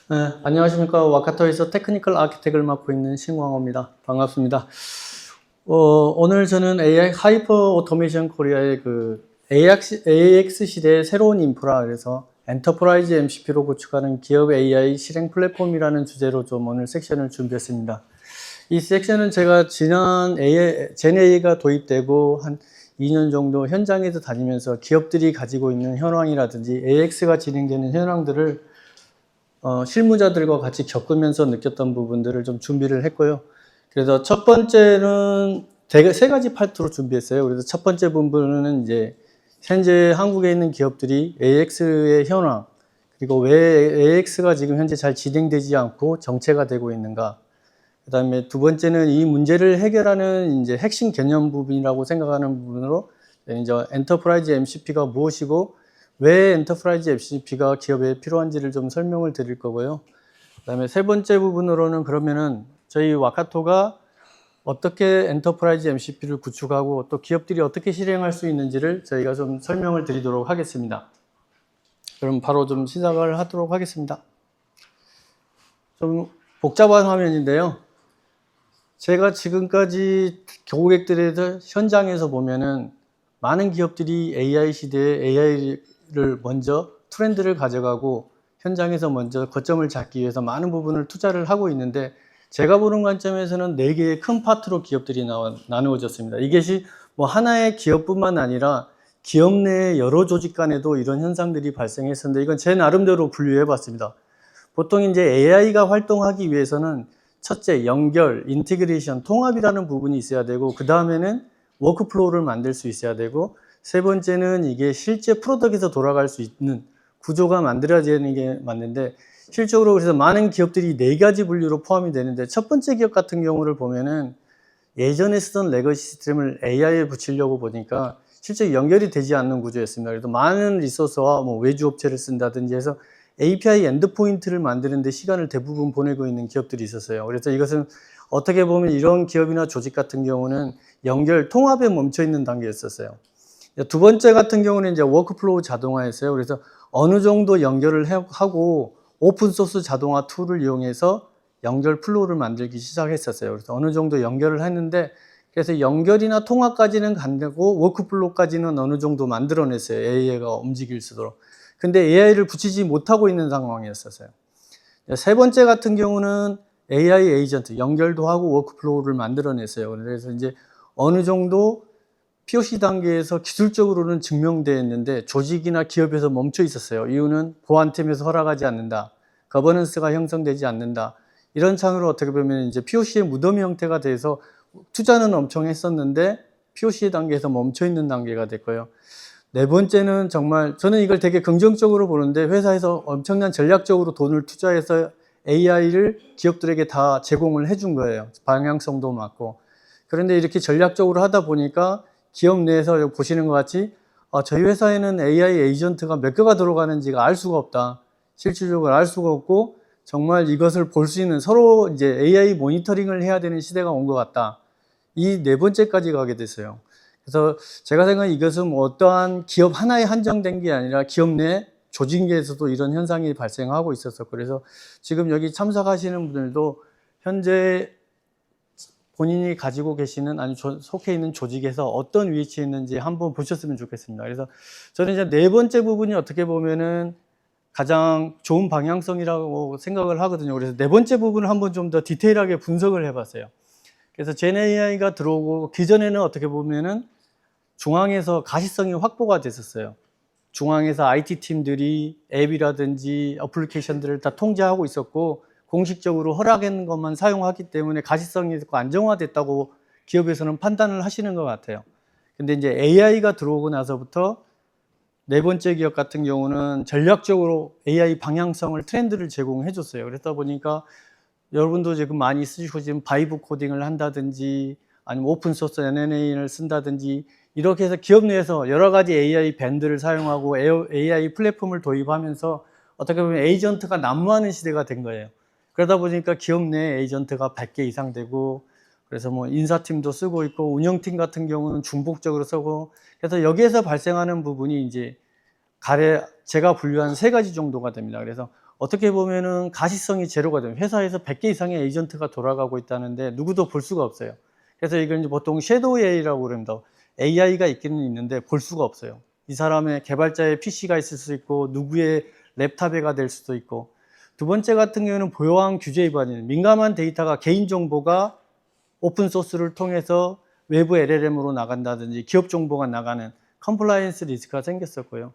네, 안녕하십니까. 와카토에서 테크니컬 아키텍을 맡고 있는 신광호입니다. 반갑습니다. 오늘 저는 AI 하이퍼 오토메이션 코리아의 그 AX 시대의 새로운 인프라, 그래서 엔터프라이즈 MCP로 구축하는 기업 AI 실행 플랫폼이라는 주제로 좀 오늘 섹션을 준비했습니다. 이 섹션은 제가 지난 젠AI가 도입되고 한 2년 정도 현장에서 다니면서 기업들이 가지고 있는 현황이라든지 AX가 진행되는 현황들을 실무자들과 같이 겪으면서 느꼈던 부분들을 좀 준비를 했고요. 그래서 첫 번째는 대개 세 가지 파트로 준비했어요. 그래서 첫 번째 부분은 이제 현재 한국에 있는 기업들이 AX의 현황, 그리고 왜 AX가 지금 현재 잘 진행되지 않고 정체가 되고 있는가. 그 다음에 두 번째는 이 문제를 해결하는 이제 핵심 개념 부분이라고 생각하는 부분으로 이제 엔터프라이즈 MCP가 무엇이고 왜 엔터프라이즈 MCP가 기업에 필요한지를 좀 설명을 드릴 거고요. 그 다음에 세 번째 부분으로는 그러면은 저희 와카토가 어떻게 엔터프라이즈 MCP를 구축하고 또 기업들이 어떻게 실행할 수 있는지를 저희가 좀 설명을 드리도록 하겠습니다. 그럼 바로 좀 시작을 하도록 하겠습니다. 좀 복잡한 화면인데요. 제가 지금까지 고객들의 현장에서 보면은 많은 기업들이 AI 시대에 AI를 먼저 트렌드를 가져가고 현장에서 먼저 거점을 잡기 위해서 많은 부분을 투자를 하고 있는데, 제가 보는 관점에서는 4개의 큰 파트로 기업들이 나누어졌습니다. 이것이 뭐 하나의 기업뿐만 아니라 기업 내 여러 조직 간에도 이런 현상들이 발생했었는데, 이건 제 나름대로 분류해 봤습니다. 보통 이제 AI가 활동하기 위해서는 첫째, 연결, 인티그레이션, 통합이라는 부분이 있어야 되고, 그 다음에는 워크플로우를 만들 수 있어야 되고, 세 번째는 이게 실제 프로덕트에서 돌아갈 수 있는 구조가 만들어지는 게 맞는데, 실적으로 그래서 많은 기업들이 4가지 분류로 포함이 되는데, 첫 번째 기업 같은 경우를 보면은 예전에 쓰던 레거시 시스템을 AI에 붙이려고 보니까 실제 연결이 되지 않는 구조였습니다. 그래서 많은 리소스와 뭐 외주 업체를 쓴다든지 해서 API 엔드포인트를 만드는데 시간을 대부분 보내고 있는 기업들이 있었어요. 그래서 이것은 어떻게 보면 이런 기업이나 조직 같은 경우는 연결, 통합에 멈춰 있는 단계였었어요. 두 번째 같은 경우는 이제 워크플로우 자동화였어요. 그래서 어느 정도 연결을 하고 오픈소스 자동화 툴을 이용해서 연결 플로우를 만들기 시작했었어요. 그래서 어느 정도 연결을 했는데, 그래서 연결이나 통합까지는 간다고 워크플로우까지는 어느 정도 만들어냈어요. AI가 움직일 수 있도록. 근데 AI를 붙이지 못하고 있는 상황이었어요. 세 번째 같은 경우는 AI 에이전트, 연결도 하고 워크플로우를 만들어냈어요. 그래서 이제 어느 정도 POC 단계에서 기술적으로는 증명되었는데 조직이나 기업에서 멈춰 있었어요. 이유는 보안팀에서 허락하지 않는다, 거버넌스가 형성되지 않는다, 이런 창으로 어떻게 보면 이제 POC의 무덤 형태가 돼서 투자는 엄청 했었는데 POC 단계에서 멈춰 있는 단계가 됐고요. 네 번째는 정말 저는 이걸 되게 긍정적으로 보는데, 회사에서 엄청난 전략적으로 돈을 투자해서 AI를 기업들에게 다 제공을 해준 거예요. 방향성도 맞고. 그런데 이렇게 전략적으로 하다 보니까 기업 내에서 보시는 것 같이 저희 회사에는 AI 에이전트가 몇 개가 들어가는지가 알 수가 없다. 실질적으로 알 수가 없고 정말 이것을 볼 수 있는, 서로 이제 AI 모니터링을 해야 되는 시대가 온 것 같다. 이 네 번째까지 가게 됐어요. 그래서 제가 생각하는 이것은 뭐 어떠한 기업 하나에 한정된 게 아니라 기업 내 조직 내에서도 이런 현상이 발생하고 있었고, 그래서 지금 여기 참석하시는 분들도 현재 본인이 가지고 계시는, 아니 속해 있는 조직에서 어떤 위치에 있는지 한번 보셨으면 좋겠습니다. 그래서 저는 이제 네 번째 부분이 어떻게 보면은 가장 좋은 방향성이라고 생각을 하거든요. 그래서 네 번째 부분을 한번 좀 더 디테일하게 분석을 해봤어요. 그래서 젠AI가 들어오고 기존에는 어떻게 보면은 중앙에서 가시성이 확보가 됐었어요. 중앙에서 IT 팀들이 앱이라든지 어플리케이션들을 다 통제하고 있었고, 공식적으로 허락한 것만 사용하기 때문에 가시성이 있고 안정화됐다고 기업에서는 판단을 하시는 것 같아요. 근데 이제 AI가 들어오고 나서부터 네 번째 기업 같은 경우는 전략적으로 AI 방향성을, 트렌드를 제공해 줬어요. 그러다 보니까 여러분도 지금 많이 쓰시고 지금 바이브 코딩을 한다든지 아니면 오픈소스 NNA를 쓴다든지 이렇게 해서 기업 내에서 여러 가지 AI 밴드를 사용하고 AI 플랫폼을 도입하면서 어떻게 보면 에이전트가 난무하는 시대가 된 거예요. 그러다 보니까 기업 내 에이전트가 100개 이상 되고, 그래서 뭐 인사팀도 쓰고 있고 운영팀 같은 경우는 중복적으로 쓰고, 그래서 여기에서 발생하는 부분이 이제 가래 제가 분류한 3가지 정도가 됩니다. 그래서 어떻게 보면은 가시성이 제로가 됩니다. 회사에서 100개 이상의 에이전트가 돌아가고 있다는데 누구도 볼 수가 없어요. 그래서 이걸 이제 보통 섀도우 AI라고 그럽니다. AI가 있기는 있는데 볼 수가 없어요. 이 사람의 개발자의 PC가 있을 수 있고 누구의 랩탑에가 될 수도 있고. 두 번째 같은 경우는 보호한 규제 위반인 민감한 데이터가 개인정보가 오픈소스를 통해서 외부 LLM으로 나간다든지 기업 정보가 나가는 컴플라이언스 리스크가 생겼었고요.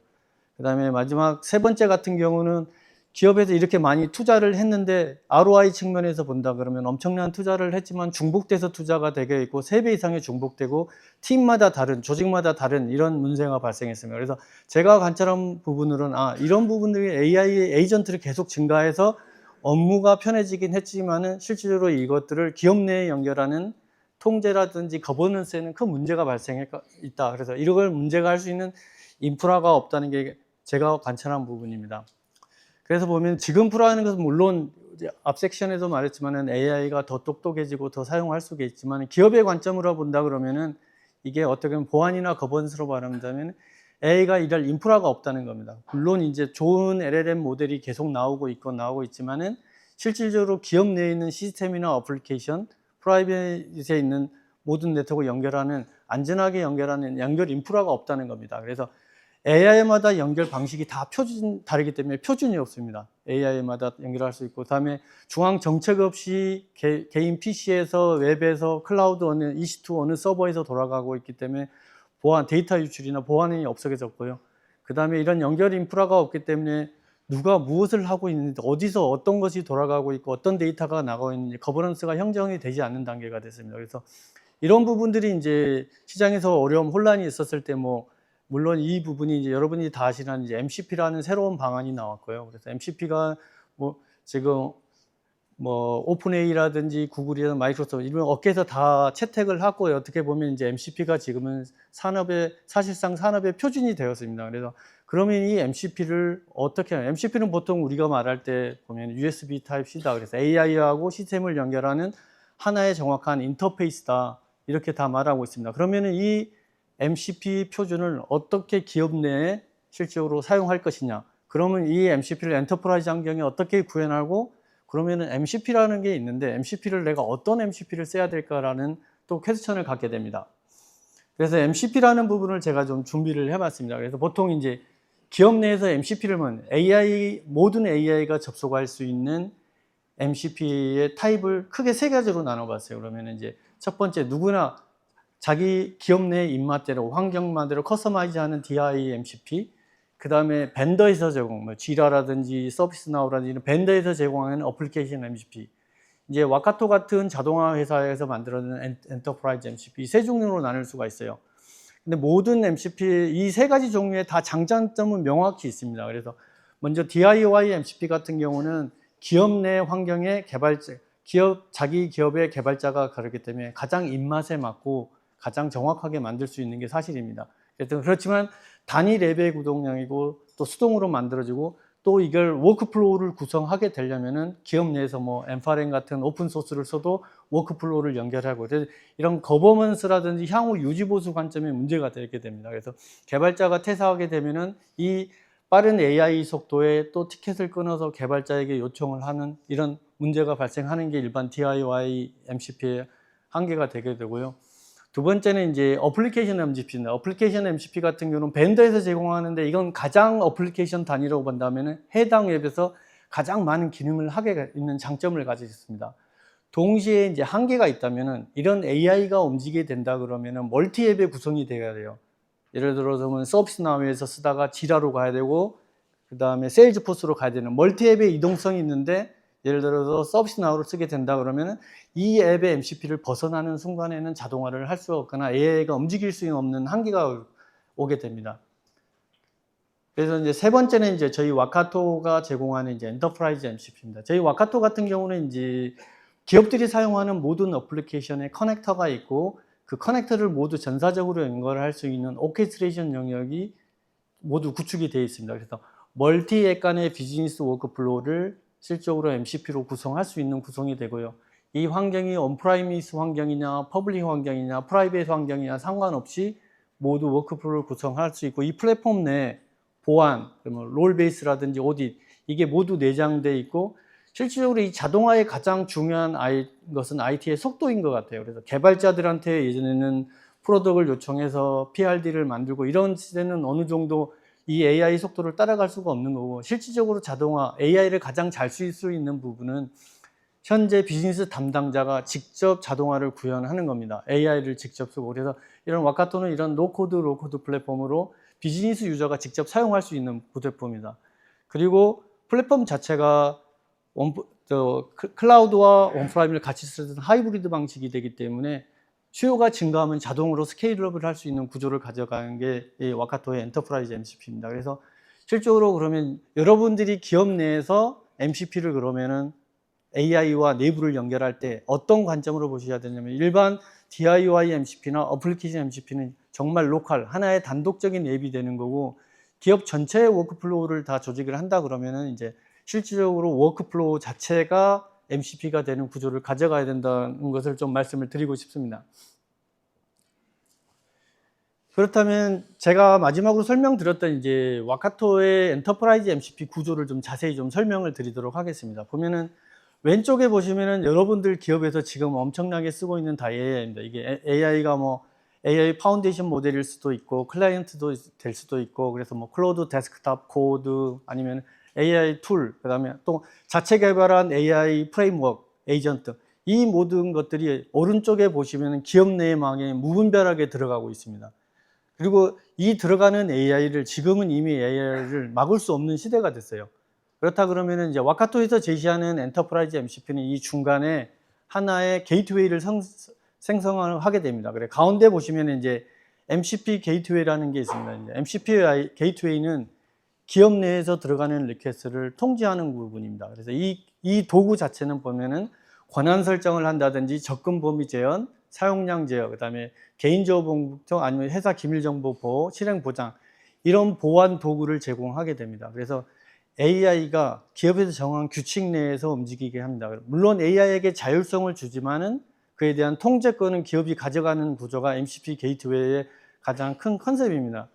그 다음에 마지막 세 번째 같은 경우는 기업에서 이렇게 많이 투자를 했는데 ROI 측면에서 본다 그러면 엄청난 투자를 했지만 중복돼서 투자가 되게 있고 3배 이상의 중복되고 팀마다 다른, 조직마다 다른 이런 문제가 발생했습니다. 그래서 제가 관찰한 부분으로는 이런 부분들이 AI 에이전트를 계속 증가해서 업무가 편해지긴 했지만은 실질적으로 이것들을 기업 내에 연결하는 통제라든지 거버넌스에는 큰 문제가 발생했다. 그래서 이걸 문제가 할 수 있는 인프라가 없다는 게 제가 관찰한 부분입니다. 그래서 보면 지금 프로하는 것은 물론 앞 섹션에도 말했지만은 AI가 더 똑똑해지고 더 사용할 수가 있지만 기업의 관점으로 본다 그러면은 이게 어떻게 보면 보안이나 거버넌스로 말한다면 AI가 이럴 인프라가 없다는 겁니다. 물론 이제 좋은 LLM 모델이 계속 나오고 있지만은 실질적으로 기업 내에 있는 시스템이나 어플리케이션, 프라이빗에 있는 모든 네트워크 연결하는 안전하게 연결하는 연결 인프라가 없다는 겁니다. 그래서 AI마다 연결 방식이 다 다르기 때문에 표준이 없습니다. AI마다 연결할 수 있고, 그다음에 중앙 정책 없이 개인 PC에서 웹에서 클라우드 어느 EC2 어느 서버에서 돌아가고 있기 때문에 보안, 데이터 유출이나 보안이 없어졌고요. 그다음에 이런 연결 인프라가 없기 때문에 누가 무엇을 하고 있는지, 어디서 어떤 것이 돌아가고 있고 어떤 데이터가 나가고 있는지 거버넌스가 형성이 되지 않는 단계가 됐습니다. 그래서 이런 부분들이 이제 시장에서 어려움, 혼란이 있었을 때 물론 이 부분이 이제 여러분이 다 아시는 이제 MCP라는 새로운 방안이 나왔고요. 그래서 MCP가 지금 오픈AI라든지 구글이나 마이크로소프트 이런 업계에서 다 채택을 하고 어떻게 보면 이제 MCP가 지금은 사실상 산업의 표준이 되었습니다. 그래서 그러면 이 MCP를 어떻게 하냐? MCP는 보통 우리가 말할 때 보면 USB Type-C다. 그래서 AI하고 시스템을 연결하는 하나의 정확한 인터페이스다. 이렇게 다 말하고 있습니다. 그러면은 이 MCP 표준을 어떻게 기업 내에 실질적으로 사용할 것이냐. 그러면 이 MCP를 엔터프라이즈 환경에 어떻게 구현하고 그러면은 MCP라는 게 있는데 MCP를 내가 어떤 MCP를 써야 될까라는 또 퀘스천을 갖게 됩니다. 그래서 MCP라는 부분을 제가 좀 준비를 해봤습니다. 그래서 보통 이제 기업 내에서 MCP를 모든 AI가 접속할 수 있는 MCP의 타입을 크게 3가지로 나눠봤어요. 그러면 이제 첫 번째 누구나 자기 기업 내 입맛대로 환경만대로 커스터마이즈하는 DI MCP, 그 다음에 벤더에서 제공, 지라라든지 서비스나우라든지 이런 벤더에서 제공하는 어플리케이션 MCP, 이제 와카토 같은 자동화 회사에서 만들어낸 엔터프라이즈 MCP, 세 종류로 나눌 수가 있어요. 근데 모든 MCP 이 3가지 종류에 다 장단점은 명확히 있습니다. 그래서 먼저 DIY MCP 같은 경우는 기업 내 환경의 개발자, 자기 기업의 개발자가 그렇기 때문에 가장 입맛에 맞고 가장 정확하게 만들 수 있는 게 사실입니다. 그렇지만 단위 랩의 구동량이고 또 수동으로 만들어지고 또 이걸 워크플로우를 구성하게 되려면은 기업 내에서 엠파렌 같은 오픈소스를 써도 워크플로우를 연결하고 이런 거버넌스라든지 향후 유지보수 관점에 문제가 되게 됩니다. 그래서 개발자가 퇴사하게 되면은 이 빠른 AI 속도에 또 티켓을 끊어서 개발자에게 요청을 하는 이런 문제가 발생하는 게 일반 DIY MCP의 한계가 되게 되고요. 두 번째는 이제 어플리케이션 MCP입니다. 어플리케이션 MCP 같은 경우는 벤더에서 제공하는데 이건 가장 어플리케이션 단위라고 본다면 해당 웹에서 가장 많은 기능을 하게 있는 장점을 가지고 있습니다. 동시에 이제 한계가 있다면은 이런 AI가 움직이게 된다 그러면은 멀티 앱의 구성이 되어야 돼요. 예를 들어서 서비스나우에서 쓰다가 지라로 가야 되고 그 다음에 세일즈포스로 가야 되는 멀티 앱의 이동성이 있는데 예를 들어서 서비스나우를 쓰게 된다 그러면은 이 앱의 MCP를 벗어나는 순간에는 자동화를 할 수 없거나 AI가 움직일 수 없는 한계가 오게 됩니다. 그래서 이제 세 번째는 이제 저희 와카토가 제공하는 이제 엔터프라이즈 MCP입니다. 저희 와카토 같은 경우는 이제 기업들이 사용하는 모든 어플리케이션에 커넥터가 있고 그 커넥터를 모두 전사적으로 연결할 수 있는 오케스트레이션 영역이 모두 구축이 되어 있습니다. 그래서 멀티 앱 간의 비즈니스 워크플로우를 실적으로 MCP로 구성할 수 있는 구성이 되고요. 이 환경이 온프라이미스 환경이냐, 퍼블릭 환경이냐, 프라이빗 환경이냐 상관없이 모두 워크플로우를 구성할 수 있고 이 플랫폼 내 보안, 롤 베이스라든지 오딧 이게 모두 내장돼 있고 실질적으로 이 자동화의 가장 중요한 것은 IT의 속도인 것 같아요. 그래서 개발자들한테 예전에는 프로덕을 요청해서 PRD를 만들고 이런 시대는 어느 정도 이 AI 속도를 따라갈 수가 없는 거고 실질적으로 자동화, AI를 가장 잘 쓸 수 있는 부분은 현재 비즈니스 담당자가 직접 자동화를 구현하는 겁니다. AI를 직접 쓰고 그래서 이런 와카토는 이런 노코드, 로코드 플랫폼으로 비즈니스 유저가 직접 사용할 수 있는 플랫폼입니다. 그리고 플랫폼 자체가 클라우드와 온프라임을 같이 쓰는 하이브리드 방식이 되기 때문에 수요가 증가하면 자동으로 스케일업을 할 수 있는 구조를 가져가는 게 이 와카토의 엔터프라이즈 MCP입니다. 그래서 실적으로 그러면 여러분들이 기업 내에서 MCP를 그러면은 AI와 내부를 연결할 때 어떤 관점으로 보셔야 되냐면 일반 DIY MCP나 어플리케이션 MCP는 정말 로컬, 하나의 단독적인 앱이 되는 거고 기업 전체의 워크플로우를 다 조직을 한다 그러면은 이제 실질적으로 워크플로우 자체가 MCP가 되는 구조를 가져가야 된다는 것을 좀 말씀을 드리고 싶습니다. 그렇다면 제가 마지막으로 설명드렸던 이제 와카토의 엔터프라이즈 MCP 구조를 좀 자세히 좀 설명을 드리도록 하겠습니다. 보면은 왼쪽에 보시면은 여러분들 기업에서 지금 엄청나게 쓰고 있는 다 AI입니다. 이게 AI가 뭐 AI 파운데이션 모델일 수도 있고 클라이언트도 될 수도 있고 그래서 뭐 클로드 데스크탑 코드 아니면 AI 툴 그다음에 또 자체 개발한 AI 프레임워크 에이전트 이 모든 것들이 오른쪽에 보시면은 기업 내망에 무분별하게 들어가고 있습니다. 그리고 이 들어가는 AI를 지금은 이미 AI를 막을 수 없는 시대가 됐어요. 그렇다 그러면은 이제 와카토에서 제시하는 엔터프라이즈 MCP는 이 중간에 하나의 게이트웨이를 생성하게 됩니다. 그래 가운데 보시면 이제 MCP 게이트웨이라는 게 있습니다. 이제 MCP 게이트웨이는 기업 내에서 들어가는 리퀘스트를 통제하는 부분입니다. 그래서 이 도구 자체는 보면은 권한 설정을 한다든지 접근 범위 제한, 사용량 제어, 그다음에 개인정보 공개 아니면 회사 기밀 정보 보호, 실행 보장 이런 보안 도구를 제공하게 됩니다. 그래서 AI가 기업에서 정한 규칙 내에서 움직이게 합니다. 물론 AI에게 자율성을 주지만은 그에 대한 통제권은 기업이 가져가는 구조가 MCP 게이트웨이의 가장 큰 컨셉입니다.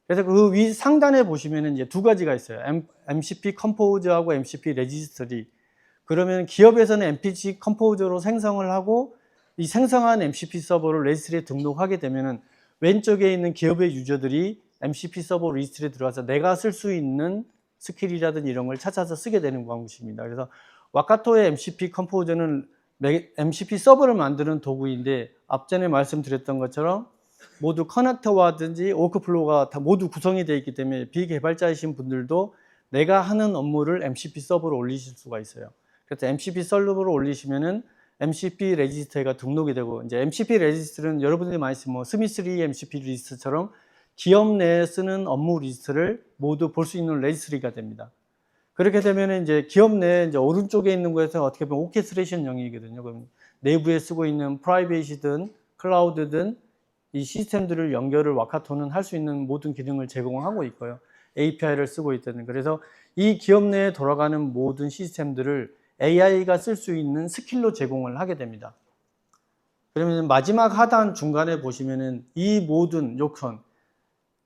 그래서 그 위 상단에 보시면은 이제 두 가지가 있어요. MCP 컴포즈하고 MCP 레지스트리. 그러면 기업에서는 MCP 컴포즈로 생성을 하고 이 생성한 MCP 서버를 레지스트리에 등록하게 되면은 왼쪽에 있는 기업의 유저들이 MCP 서버 리스트에 들어가서 내가 쓸 수 있는 스킬이라든지 이런 걸 찾아서 쓰게 되는 방식입니다. 그래서 와카토의 MCP 컴포저는 MCP 서버를 만드는 도구인데 앞전에 말씀드렸던 것처럼 모두 커넥터와든지 워크플로우가 다 모두 구성이 되어 있기 때문에 비개발자이신 분들도 내가 하는 업무를 MCP 서버로 올리실 수가 있어요. 그래서 MCP 서버로 올리시면은 MCP 레지스터가 등록이 되고 이제 MCP 레지스터는 여러분들이 많이 쓰는 뭐 스미스-리 MCP 리스트처럼 기업 내에 쓰는 업무 리스트를 모두 볼 수 있는 레지스트리가 됩니다. 그렇게 되면 이제 기업 내에 이제 오른쪽에 있는 것에서 어떻게 보면 오케스트레이션 영역이거든요. 그럼 내부에 쓰고 있는 프라이빗이든 클라우드든 이 시스템들을 연결을 와카토는 할 수 있는 모든 기능을 제공하고 있고요. API를 쓰고 있다는. 그래서 이 기업 내에 돌아가는 모든 시스템들을 AI가 쓸 수 있는 스킬로 제공을 하게 됩니다. 그러면 마지막 하단 중간에 보시면은 이 모든 요건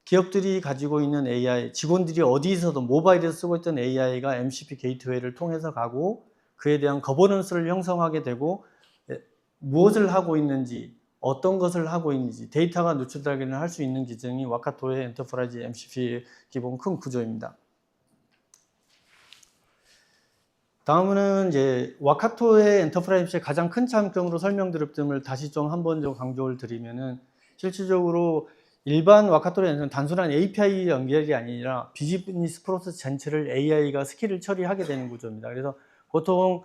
기업들이 가지고 있는 AI, 직원들이 어디서도 모바일에서 쓰고 있던 AI가 MCP 게이트웨이를 통해서 가고 그에 대한 거버넌스를 형성하게 되고 무엇을 하고 있는지, 어떤 것을 하고 있는지, 데이터가 노출되기는 할 수 있는 기능이 와카토의 엔터프라이즈 MCP의 기본 큰 구조입니다. 다음은 이제 와카토의 엔터프라이즈 MCP의 가장 큰 장점으로 설명드렸던 다시 좀 한번 좀 강조를 드리면은 실질적으로 일반 와카토는 단순한 API 연결이 아니라 비즈니스 프로세스 전체를 AI가 스킬을 처리하게 되는 구조입니다. 그래서 보통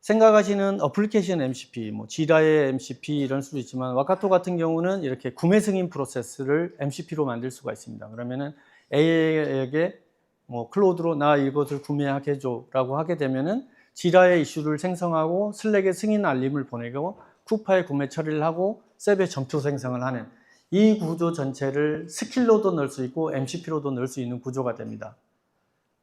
생각하시는 어플리케이션 MCP, 뭐 지라의 MCP 이런 수도 있지만 와카토 같은 경우는 이렇게 구매 승인 프로세스를 MCP로 만들 수가 있습니다. 그러면은 AI에게 뭐 클로드로 나 이것을 구매하게 해줘라고 하게 되면은 지라의 이슈를 생성하고 슬랙에 승인 알림을 보내고 쿠파에 구매 처리를 하고 셉에 점표 생성을 하는 이 구조 전체를 스킬로도 넣을 수 있고 MCP로도 넣을 수 있는 구조가 됩니다.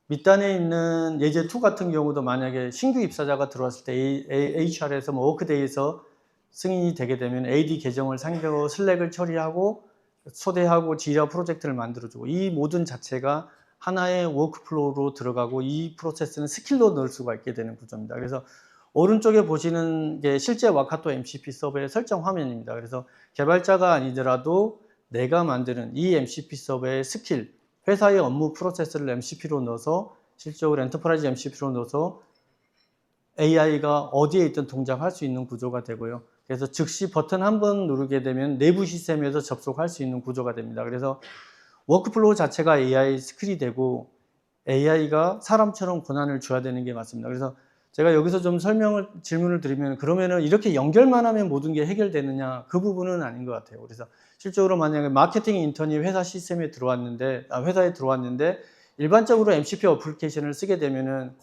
밑단에 있는 예제2 같은 경우도 만약에 신규 입사자가 들어왔을 때 HR에서 뭐 워크데이에서 승인이 되게 되면 AD 계정을 상대로 슬랙을 처리하고 초대하고 지라 프로젝트를 만들어주고 이 모든 자체가 하나의 워크플로우로 들어가고 이 프로세스는 스킬로 넣을 수가 있게 되는 구조입니다. 그래서 오른쪽에 보시는 게 실제 와카토 MCP 서버의 설정 화면입니다. 그래서 개발자가 아니더라도 내가 만드는 이 MCP 서버의 스킬, 회사의 업무 프로세스를 MCP로 넣어서 실적으로 엔터프라이즈 MCP로 넣어서 AI가 어디에 있든 동작할 수 있는 구조가 되고요. 그래서 즉시 버튼 한 번 누르게 되면 내부 시스템에서 접속할 수 있는 구조가 됩니다. 그래서 워크플로우 자체가 AI 스킬이 되고 AI가 사람처럼 권한을 줘야 되는 게 맞습니다. 그래서 제가 여기서 좀 질문을 드리면 그러면은 이렇게 연결만 하면 모든 게 해결되느냐? 그 부분은 아닌 것 같아요. 그래서 실적으로 만약에 마케팅 인턴이 회사 시스템에 회사에 들어왔는데 일반적으로 MCP 어플리케이션을 쓰게 되면은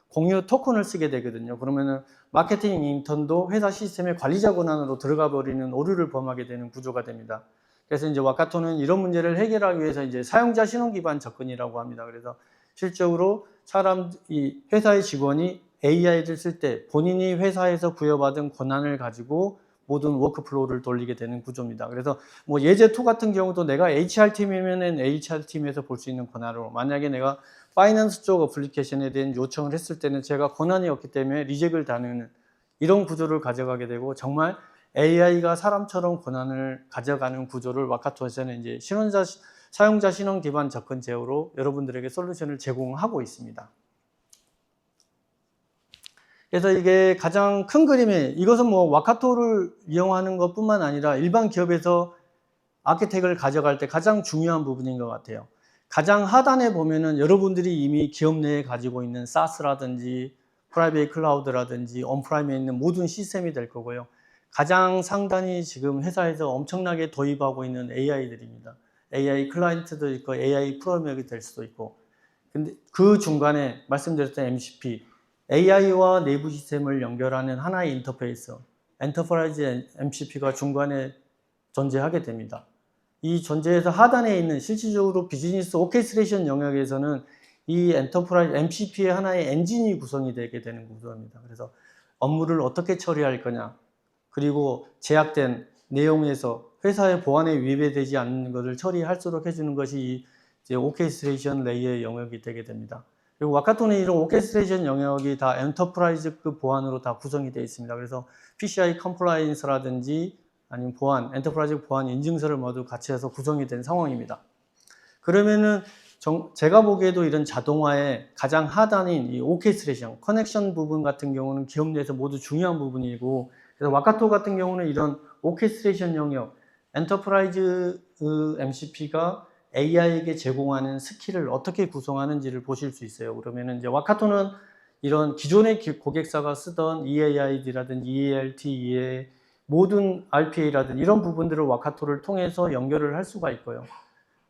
공유 토큰을 쓰게 되거든요. 그러면은 마케팅 인턴도 회사 시스템의 관리자 권한으로 들어가 버리는 오류를 범하게 되는 구조가 됩니다. 그래서 이제 와카토는 이런 문제를 해결하기 위해서 이제 사용자 신원 기반 접근이라고 합니다. 그래서 실적으로 이 회사의 직원이 AI를 쓸 때 본인이 회사에서 부여받은 권한을 가지고 모든 워크플로우를 돌리게 되는 구조입니다. 그래서 뭐 예제2 같은 경우도 내가 HR팀이면 HR팀에서 볼 수 있는 권한으로, 만약에 내가 파이낸스 쪽 어플리케이션에 대한 요청을 했을 때는 제가 권한이 없기 때문에 리젝을 당하는 이런 구조를 가져가게 되고, 정말 AI가 사람처럼 권한을 가져가는 구조를 와카토에서는 이제 사용자 신원 기반 접근 제어로 여러분들에게 솔루션을 제공하고 있습니다. 그래서 이게 가장 큰 그림이, 이것은 뭐 와카토를 이용하는 것뿐만 아니라 일반 기업에서 아키텍을 가져갈 때 가장 중요한 부분인 것 같아요. 가장 하단에 보면은 여러분들이 이미 기업 내에 가지고 있는 SaaS라든지 프라이빗 클라우드라든지 온프라임에 있는 모든 시스템이 될 거고요. 가장 상단이 지금 회사에서 엄청나게 도입하고 있는 AI들입니다. AI 클라이언트도 있고 AI 프로그램이 될 수도 있고, 근데 그 중간에 말씀드렸던 MCP, AI와 내부 시스템을 연결하는 하나의 인터페이스, 엔터프라이즈 MCP가 중간에 존재하게 됩니다. 이 존재에서 하단에 있는 실질적으로 비즈니스 오케스트레이션 영역에서는 이 엔터프라이즈 MCP의 하나의 엔진이 구성이 되게 되는 구조입니다. 그래서 업무를 어떻게 처리할 거냐, 그리고 제약된 내용에서 회사의 보안에 위배되지 않는 것을 처리할수록 해주는 것이 이제 오케스트레이션 레이어의 영역이 되게 됩니다. 그리고 와카토는 이런 오케스트레이션 영역이 다 엔터프라이즈급 보안으로 다 구성이 되어 있습니다. 그래서 PCI 컴플라이언스라든지 아니면 보안, 엔터프라이즈 보안 인증서를 모두 같이 해서 구성이 된 상황입니다. 그러면은 제가 보기에도 이런 자동화의 가장 하단인 이 오케스트레이션, 커넥션 부분 같은 경우는 기업 내에서 모두 중요한 부분이고, 그래서 와카토 같은 경우는 이런 오케스트레이션 영역, 엔터프라이즈 MCP가 AI에게 제공하는 스킬을 어떻게 구성하는지를 보실 수 있어요. 그러면은 이제 와카토는 이런 기존의 고객사가 쓰던 EAID라든지 EALT, EA, 모든 RPA라든지 이런 부분들을 와카토를 통해서 연결을 할 수가 있고요.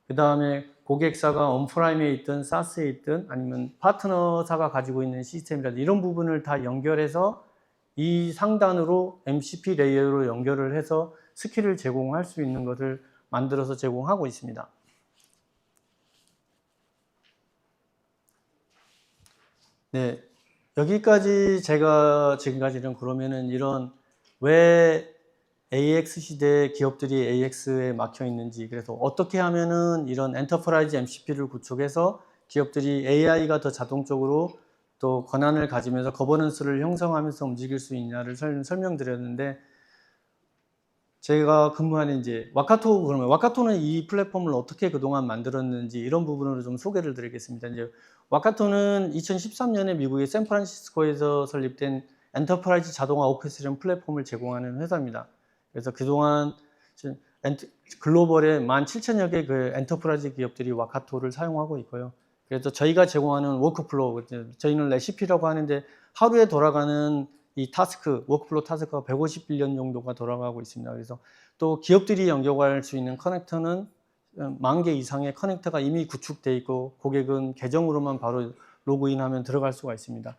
그 다음에 고객사가 온프라임에 있든 SaaS에 있든 아니면 파트너사가 가지고 있는 시스템이라든지 이런 부분을 다 연결해서 이 상단으로 MCP 레이어로 연결을 해서 스킬을 제공할 수 있는 것을 만들어서 제공하고 있습니다. 네, 여기까지 제가 지금까지는 그러면은 이런 왜 AX 시대에 기업들이 AX에 막혀 있는지, 그래서 어떻게 하면은 이런 엔터프라이즈 MCP를 구축해서 기업들이 AI가 더 자동적으로 또 권한을 가지면서 거버넌스를 형성하면서 움직일 수 있냐를 설명드렸는데, 제가 근무하는 이제 그러면 와카토는 이 플랫폼을 어떻게 그동안 만들었는지 이런 부분으로 좀 소개를 드리겠습니다. 이제 와카토는 2013년에 미국의 샌프란시스코에서 설립된 엔터프라이즈 자동화 오케스트레이션 플랫폼을 제공하는 회사입니다. 그래서 그동안 글로벌에 17,000여 개 그 엔터프라이즈 기업들이 와카토를 사용하고 있고요. 그래서 저희가 제공하는 워크플로우, 저희는 레시피라고 하는데 하루에 돌아가는 이 워크플로우 타스크가 150빌리언 정도가 돌아가고 있습니다. 그래서 또 기업들이 연결할 수 있는 커넥터는 10,000개 이상의 커넥터가 이미 구축되어 있고, 고객은 계정으로만 바로 로그인하면 들어갈 수가 있습니다.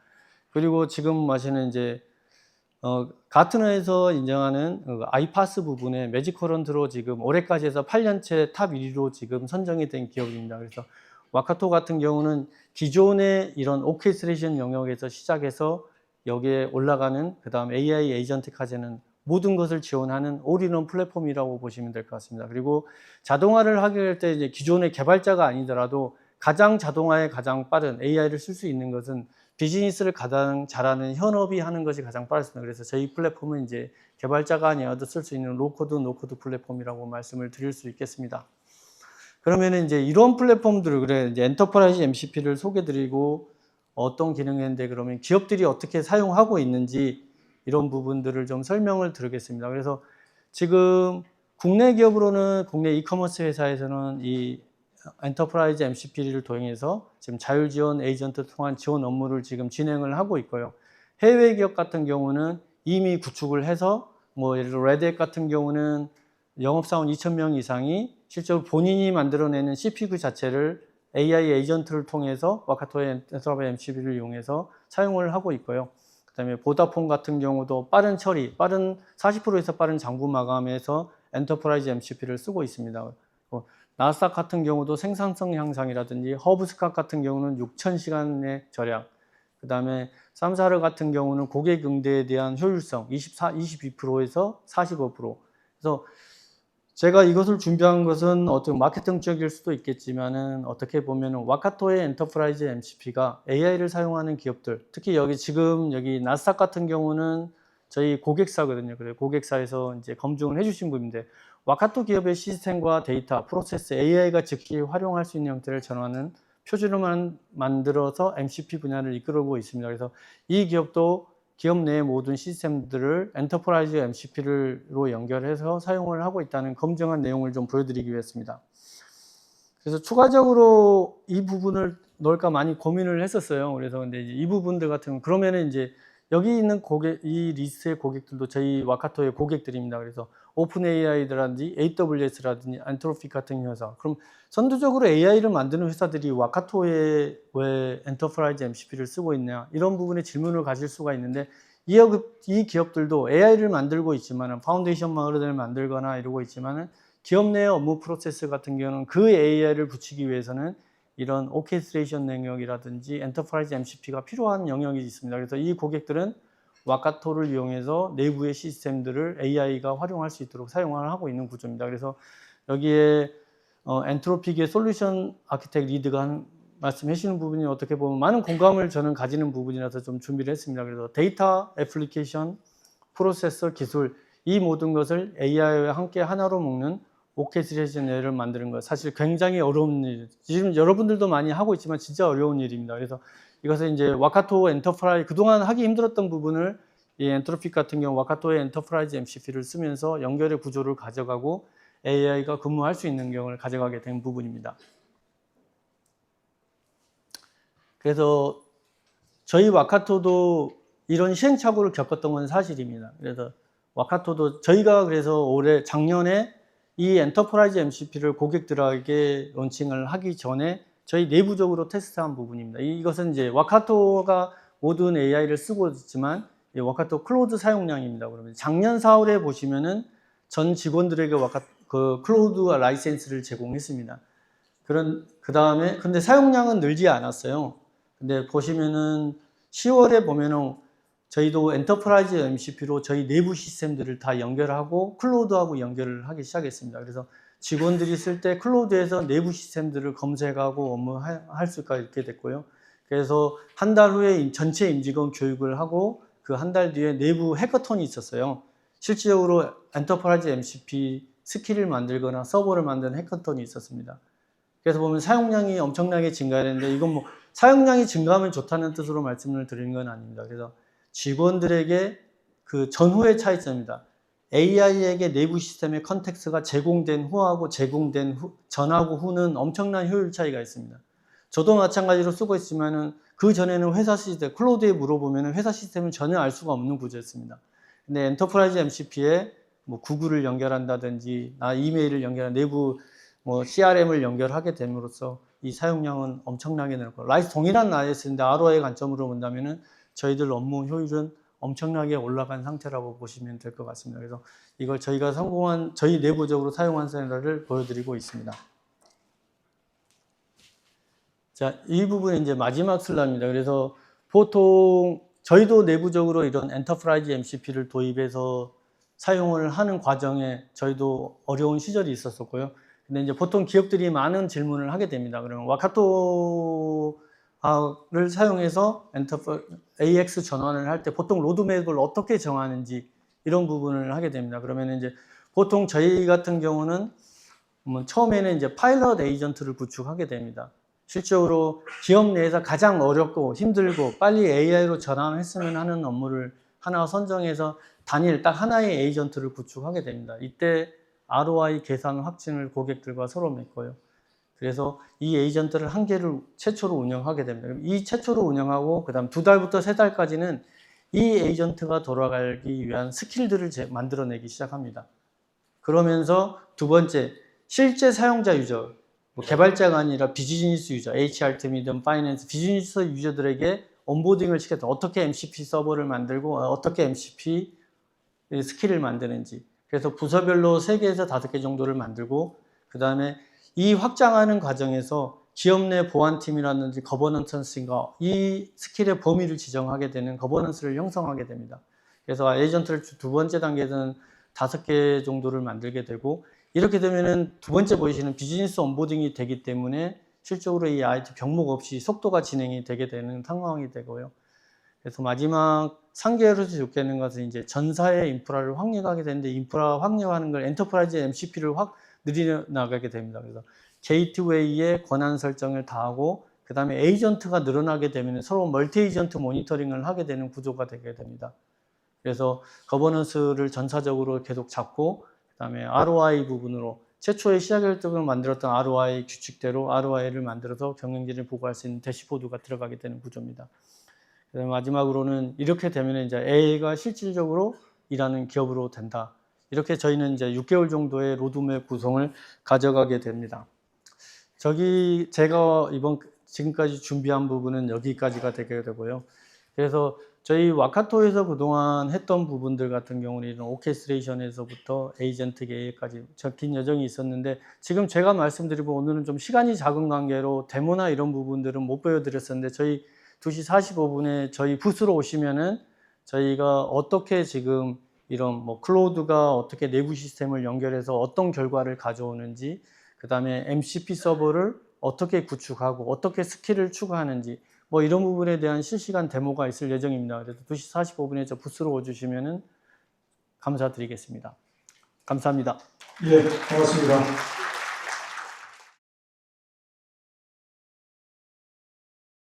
그리고 지금 마시는 이제 가트너에서 인정하는 아이파스 부분에 매직커런트로 지금 올해까지 해서 8년째 탑 1위로 지금 선정이 된 기업입니다. 그래서 와카토 같은 경우는 기존의 이런 오케스트레이션 영역에서 시작해서 여기에 올라가는, 그 다음 AI 에이전트까지는 모든 것을 지원하는 올인원 플랫폼이라고 보시면 될 것 같습니다. 그리고 자동화를 하게 될 때 이제 기존의 개발자가 아니더라도 가장 자동화에 가장 빠른 AI를 쓸 수 있는 것은 비즈니스를 가장 잘하는 현업이 하는 것이 가장 빠르습니다. 그래서 저희 플랫폼은 이제 개발자가 아니어도 쓸 수 있는 로코드, 노코드 플랫폼이라고 말씀을 드릴 수 있겠습니다. 그러면 이제 이런 플랫폼들을 그래 이제 엔터프라이즈 MCP를 소개드리고 어떤 기능인데 그러면 기업들이 어떻게 사용하고 있는지 이런 부분들을 좀 설명을 드리겠습니다. 그래서 지금 국내 기업으로는 국내 이커머스 회사에서는 이 엔터프라이즈 MCP를 도입해서 지금 자율지원 에이전트 통한 지원 업무를 지금 진행을 하고 있고요. 해외 기업 같은 경우는 이미 구축을 해서 뭐 예를 들어 레드햇 같은 경우는 영업사원 2,000명 이상이 실제로 본인이 만들어내는 CPU 자체를 AI 에이전트를 통해서 와카토의 엔터프라이즈 MCP를 이용해서 사용을 하고 있고요. 그 다음에 보다폰 같은 경우도 빠른 처리, 빠른 40%에서 빠른 장부 마감에서 엔터프라이즈 MCP를 쓰고 있습니다. 나스닥 같은 경우도 생산성 향상이라든지 허브스캇 같은 경우는 6,000시간의 절약, 그 다음에 쌈사르 같은 경우는 고객 응대에 대한 효율성 22%에서 45%. 그래서 제가 이것을 준비한 것은 어떤 마케팅적일 수도 있겠지만은 어떻게 보면은 와카토의 엔터프라이즈 MCP가 AI를 사용하는 기업들, 특히 여기 지금 여기 나스닥 같은 경우는 저희 고객사거든요. 그래서 고객사에서 이제 검증을 해주신 분인데 와카토 기업의 시스템과 데이터, 프로세스, AI가 즉시 활용할 수 있는 형태를 전하는 표준을 만들어서 MCP 분야를 이끌고 있습니다. 그래서 이 기업도 기업 내의 모든 시스템들을 엔터프라이즈 MCP로 연결해서 사용을 하고 있다는 검증한 내용을 좀 보여드리기 위해서입니다. 그래서 추가적으로 이 부분을 넣을까 많이 고민을 했었어요. 그래서 근데 이 부분들 같은 경우 그러면은 이제 여기 있는 고객, 이 리스트의 고객들도 저희 와카토의 고객들입니다. 그래서 오픈 AI라든지 AWS라든지 엔트로픽 같은 회사. 그럼 선두적으로 AI를 만드는 회사들이 와카토에 왜 엔터프라이즈 MCP를 쓰고 있냐 이런 부분에 질문을 가질 수가 있는데 이 기업들도 AI를 만들고 있지만 파운데이션 모델을 만들거나 이러고 있지만 기업 내 업무 프로세스 같은 경우는 그 AI를 붙이기 위해서는 이런 오케스트레이션 영역이라든지 엔터프라이즈 MCP가 필요한 영역이 있습니다. 그래서 이 고객들은 와카토를 이용해서 내부의 시스템들을 AI가 활용할 수 있도록 사용을 하고 있는 구조입니다. 그래서 여기에 엔트로픽의 솔루션 아키텍트 리드가 말씀해 주시는 부분이 어떻게 보면 많은 공감을 저는 가지는 부분이라서 좀 준비를 했습니다. 그래서 데이터, 애플리케이션, 프로세서, 기술 이 모든 것을 AI와 함께 하나로 묶는 오케스트레이션 를 만드는 것 사실 굉장히 어려운 일. 지금 여러분들도 많이 하고 있지만 진짜 어려운 일입니다. 그래서 이것을 이제 와카토 엔터프라이즈 그동안 하기 힘들었던 부분을 이 엔트로픽 같은 경우 와카토의 엔터프라이즈 MCP를 쓰면서 연결의 구조를 가져가고 AI가 근무할 수 있는 경우를 가져가게 된 부분입니다. 그래서 저희 와카토도 이런 시행착오를 겪었던 건 사실입니다. 그래서 와카토도 저희가 그래서 작년에 이 엔터프라이즈 MCP를 고객들에게 론칭을 하기 전에 저희 내부적으로 테스트한 부분입니다. 이것은 이제 와카토가 모든 AI를 쓰고 있지만 와카토 클로우드 사용량입니다. 그러면 작년 4월에 보시면은 전 직원들에게 그 클로우드 라이센스를 제공했습니다. 그 다음에 근데 사용량은 늘지 않았어요. 근데 보시면은 10월에 보면은 저희도 엔터프라이즈 MCP로 저희 내부 시스템들을 다 연결하고 클로우드하고 연결을 하기 시작했습니다. 그래서 직원들이 쓸 때 클로우드에서 내부 시스템들을 검색하고 업무할 수가 있게 됐고요. 그래서 한 달 후에 전체 임직원 교육을 하고 그 한 달 뒤에 내부 해커톤이 있었어요. 실질적으로 엔터프라이즈 MCP 스킬을 만들거나 서버를 만드는 해커톤이 있었습니다. 그래서 보면 사용량이 엄청나게 증가했는데 이건 뭐 사용량이 증가하면 좋다는 뜻으로 말씀을 드리는 건 아닙니다. 그래서 직원들에게 그 전후의 차이점입니다. AI에게 내부 시스템의 컨텍스트가 제공된 후하고 전하고 후는 엄청난 효율 차이가 있습니다. 저도 마찬가지로 쓰고 있지만은 그 전에는 회사 시스템, 클로우드에 물어보면 회사 시스템은 전혀 알 수가 없는 구조였습니다. 근데 엔터프라이즈 MCP에 뭐 구글을 연결한다든지, 이메일을 내부 뭐 CRM을 연결하게 됨으로써 이 사용량은 엄청나게 늘고, 동일한 라이센스인데 ROI 관점으로 본다면은 저희들 업무 효율은 엄청나게 올라간 상태라고 보시면 될 것 같습니다. 그래서 이걸 저희가 저희 내부적으로 사용한 사례를 보여드리고 있습니다. 자, 이 부분은 이제 마지막 슬라이드입니다. 그래서 보통 저희도 내부적으로 이런 엔터프라이즈 MCP를 도입해서 사용을 하는 과정에 저희도 어려운 시절이 있었었고요. 근데 이제 보통 기업들이 많은 질문을 하게 됩니다. 그러면 와카토를 사용해서 AX 전환을 할 때 보통 로드맵을 어떻게 정하는지 이런 부분을 하게 됩니다. 그러면 이제 보통 저희 같은 경우는 처음에는 이제 파일럿 에이전트를 구축하게 됩니다. 실적으로 기업 내에서 가장 어렵고 힘들고 빨리 AI로 전환했으면 하는 업무를 하나 선정해서 단일 딱 하나의 에이전트를 구축하게 됩니다. 이때 ROI 계산 확증을 고객들과 서로 맺고요. 그래서 이 에이전트를 한 개를 최초로 운영하게 됩니다. 이 최초로 운영하고 그다음 2달부터 3달까지는 이 에이전트가 돌아가기 위한 스킬들을 만들어내기 시작합니다. 그러면서 두 번째, 실제 사용자 유저, 개발자가 아니라 비즈니스 유저, HR팀이든 파이낸스, 비즈니스 유저들에게 온보딩을 시켰다. 어떻게 MCP 서버를 만들고 어떻게 MCP 스킬을 만드는지. 그래서 부서별로 3개에서 5개 정도를 만들고 그 다음에 이 확장하는 과정에서 기업 내 보안팀이라든지 거버넌스인가 이 스킬의 범위를 지정하게 되는 거버넌스를 형성하게 됩니다. 그래서 에이전트를 두 번째 단계에서는 5개 정도를 만들게 되고 이렇게 되면은 두 번째 보이시는 비즈니스 온보딩이 되기 때문에 실적으로 이 IT 병목 없이 속도가 진행이 되게 되는 상황이 되고요. 그래서 마지막 3개월에서 6개는 것은 이제 전사의 인프라를 확립하게 되는데 인프라 확립하는 걸 엔터프라이즈 MCP를 확 늘려나가게 됩니다. 그래서 게이트웨이의 권한 설정을 다 하고 그 다음에 에이전트가 늘어나게 되면 서로 멀티 에이전트 모니터링을 하게 되는 구조가 되게 됩니다. 그래서 거버넌스를 전사적으로 계속 잡고 그 다음에 ROI 부분으로 최초의 시작결정을 만들었던 ROI 규칙대로 ROI를 만들어서 경영진을 보고할 수 있는 대시보드가 들어가게 되는 구조입니다. 그다음에 마지막으로는 이렇게 되면 이제 AI가 실질적으로 일하는 기업으로 된다. 이렇게 저희는 이제 6개월 정도의 로드맵 구성을 가져가게 됩니다. 제가 지금까지 준비한 부분은 여기까지가 되게 되고요. 그래서 저희 와카토에서 그동안 했던 부분들 같은 경우는 이런 오케스트레이션에서부터 에이전트 계획까지 긴 여정이 있었는데 지금 제가 말씀드리고 오늘은 좀 시간이 작은 관계로 데모나 이런 부분들은 못 보여드렸었는데 저희 2시 45분에 저희 부스로 오시면은 저희가 어떻게 지금 이런 클로우드가 어떻게 내부 시스템을 연결해서 어떤 결과를 가져오는지 그 다음에 MCP 서버를 어떻게 구축하고 어떻게 스킬을 추가하는지 이런 부분에 대한 실시간 데모가 있을 예정입니다. 그래서 2시 45분에 저 부스로 오주시면은 감사드리겠습니다. 감사합니다. 예, 고맙습니다.